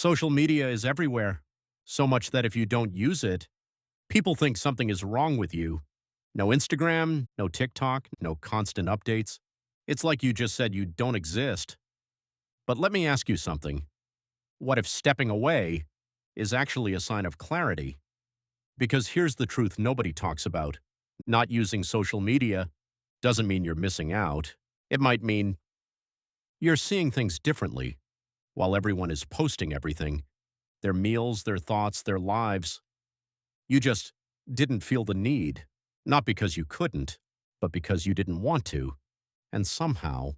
Social media is everywhere, so much that if you don't use it, people think something is wrong with you. No Instagram, no TikTok, no constant updates. It's like you just said you don't exist. But let me ask you something. What if stepping away is actually a sign of clarity? Because here's the truth nobody talks about. Not using social media doesn't mean you're missing out. It might mean you're seeing things differently. While everyone is posting everything, their meals, their thoughts, their lives, you just didn't feel the need. Not because you couldn't, but because you didn't want to. And somehow,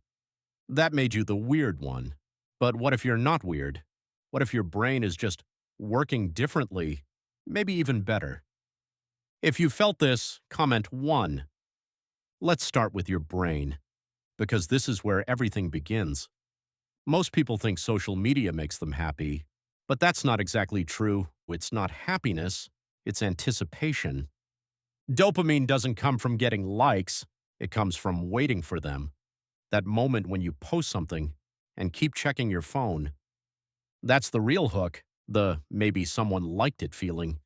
that made you the weird one. But what if you're not weird? What if your brain is just working differently? Maybe even better. If you felt this, comment 1. Let's start with your brain, because this is where everything begins. Most people think social media makes them happy, but that's not exactly true. It's not happiness, it's anticipation. Dopamine doesn't come from getting likes, it comes from waiting for them. That moment when you post something and keep checking your phone. That's the real hook, the maybe someone liked it feeling.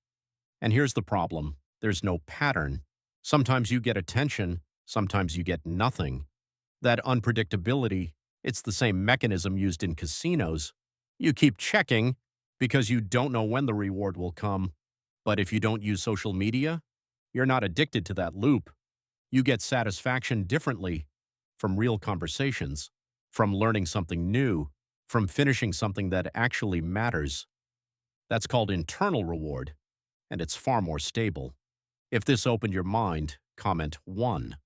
And here's the problem, there's no pattern. Sometimes you get attention, sometimes you get nothing. That unpredictability, it's the same mechanism used in casinos. You keep checking because you don't know when the reward will come. But if you don't use social media, you're not addicted to that loop. You get satisfaction differently, from real conversations, from learning something new, from finishing something that actually matters. That's called internal reward, and it's far more stable. If this opened your mind, comment 1.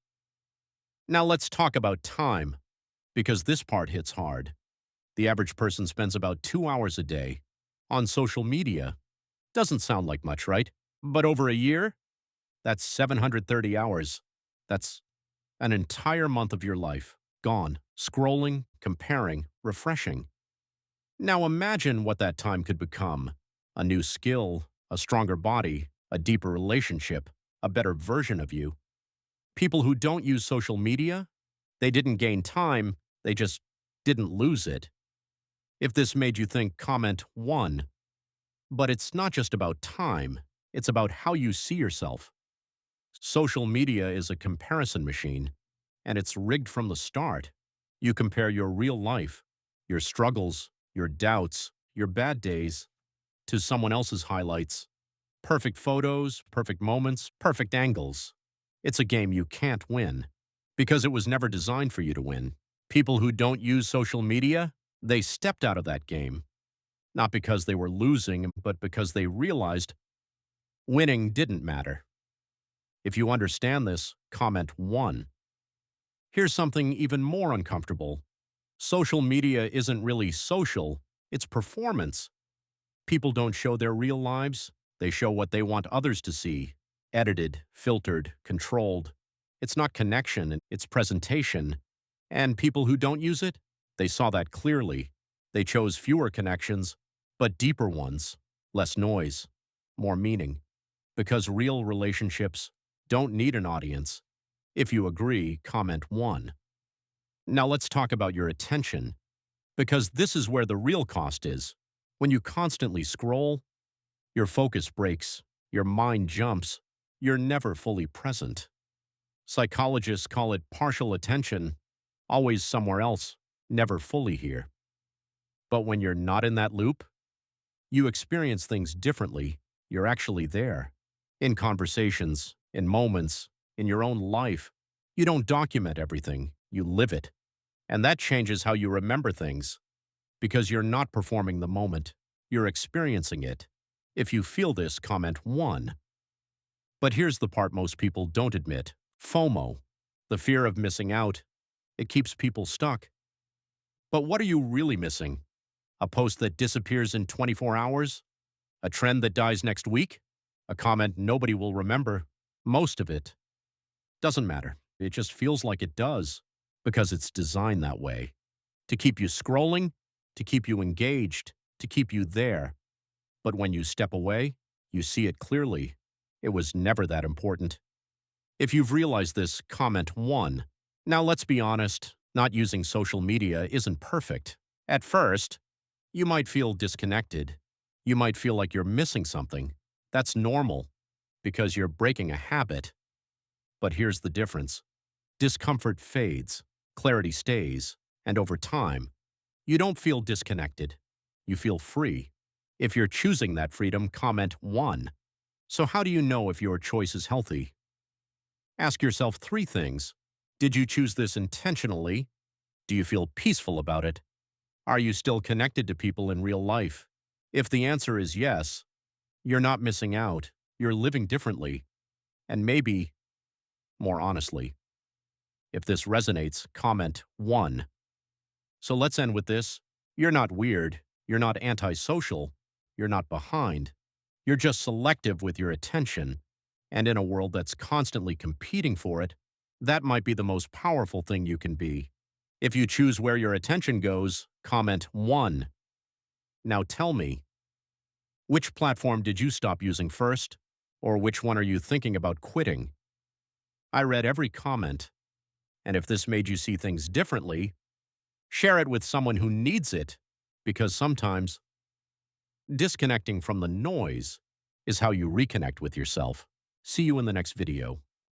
Now let's talk about time, because this part hits hard. The average person spends about 2 hours a day on social media. Doesn't sound like much, right? But over a year, that's 730 hours. That's an entire month of your life gone, scrolling, comparing, refreshing. Now imagine what that time could become. A new skill, a stronger body, a deeper relationship, a better version of you. People who don't use social media, they didn't gain time, they just didn't lose it. If this made you think, comment 1. But it's not just about time, it's about how you see yourself. Social media is a comparison machine, and it's rigged from the start. You compare your real life, your struggles, your doubts, your bad days, to someone else's highlights. Perfect photos, perfect moments, perfect angles. It's a game you can't win, because it was never designed for you to win. People who don't use social media, they stepped out of that game. Not because they were losing, but because they realized winning didn't matter. If you understand this, comment 1. Here's something even more uncomfortable. Social media isn't really social, it's performance. People don't show their real lives, they show what they want others to see. Edited, filtered, controlled. It's not connection, it's presentation. And people who don't use it, they saw that clearly. They chose fewer connections, but deeper ones. Less noise, more meaning. Because real relationships don't need an audience. If you agree, comment 1. Now let's talk about your attention, because this is where the real cost is. When you constantly scroll, your focus breaks, your mind jumps, you're never fully present. Psychologists call it partial attention, always somewhere else, never fully here. But when you're not in that loop, you experience things differently. You're actually there. In conversations, in moments, in your own life. You don't document everything, you live it. And that changes how you remember things. Because you're not performing the moment, you're experiencing it. If you feel this, comment 1. But here's the part most people don't admit. FOMO, the fear of missing out. It keeps people stuck. But what are you really missing? A post that disappears in 24 hours? A trend that dies next week? A comment nobody will remember? Most of it. Doesn't matter. It just feels like it does, because it's designed that way. To keep you scrolling, to keep you engaged, to keep you there. But when you step away, you see it clearly. It was never that important. If you've realized this, comment 1. Now let's be honest, not using social media isn't perfect. At first, You might feel disconnected. You might feel like you're missing something. That's normal because you're breaking a habit. But here's the difference. Discomfort fades, clarity stays, and over time, you don't feel disconnected. You feel free. If you're choosing that freedom, comment 1. So how do you know if your choice is healthy? Ask yourself 3 things. Did you choose this intentionally? Do you feel peaceful about it? Are you still connected to people in real life? If the answer is yes, you're not missing out. You're living differently. And maybe, more honestly. If this resonates, comment 1. So let's end with this. You're not weird. You're not antisocial. You're not behind. You're just selective with your attention. And in a world that's constantly competing for it, that might be the most powerful thing you can be. If you choose where your attention goes, comment 1. Now tell me, which platform did you stop using first? Or which one are you thinking about quitting? I read every comment, and if this made you see things differently, share it with someone who needs it, because sometimes disconnecting from the noise is how you reconnect with yourself. See you in the next video.